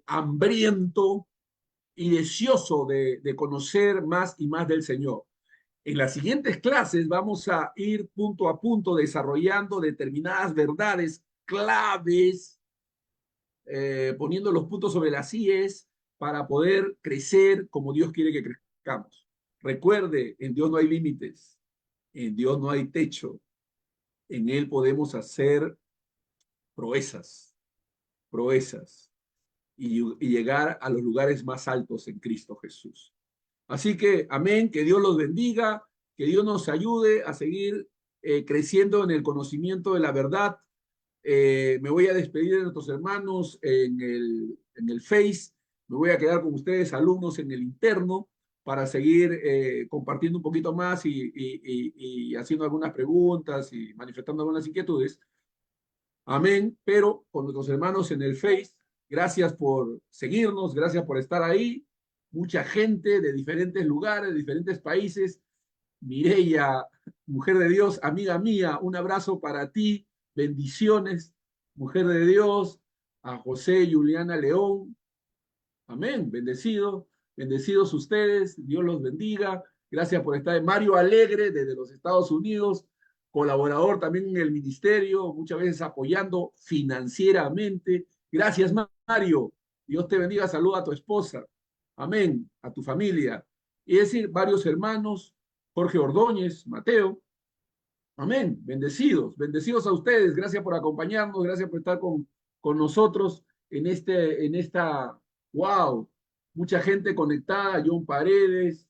hambriento y deseoso de conocer más y más del Señor. En las siguientes clases vamos a ir punto a punto desarrollando determinadas verdades claves poniendo los puntos sobre las IES para poder crecer como Dios quiere que crezcamos. Recuerde, en Dios no hay límites, en Dios no hay techo, en Él podemos hacer proezas, proezas y llegar a los lugares más altos en Cristo Jesús. Así que, amén, que Dios los bendiga, que Dios nos ayude a seguir creciendo en el conocimiento de la verdad. Me voy a despedir de nuestros hermanos en el Face, me voy a quedar con ustedes, alumnos, en el interno, para seguir compartiendo un poquito más y haciendo algunas preguntas y manifestando algunas inquietudes. Amén, pero con nuestros hermanos en el Face, gracias por seguirnos, gracias por estar ahí. Mucha gente de diferentes lugares, de diferentes países. Mireya, mujer de Dios, amiga mía, un abrazo para ti, bendiciones, mujer de Dios, a José y Juliana León, amén, bendecido, bendecidos ustedes, Dios los bendiga, gracias por estar. Mario Alegre desde los Estados Unidos, colaborador también en el ministerio, muchas veces apoyando financieramente, gracias Mario, Dios te bendiga, saluda a tu esposa, amén, a tu familia, y decir, varios hermanos, Jorge Ordóñez, Mateo, amén, bendecidos, bendecidos a ustedes, gracias por acompañarnos, gracias por estar con nosotros en esta, wow, mucha gente conectada, John Paredes,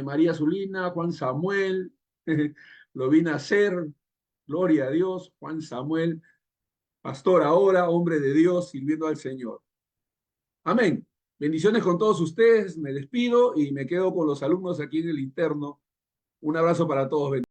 María Zulina, Juan Samuel, lo vine a hacer, gloria a Dios, Juan Samuel, pastor ahora, hombre de Dios, sirviendo al Señor. Amén. Bendiciones con todos ustedes, me despido y me quedo con los alumnos aquí en el interno. Un abrazo para todos.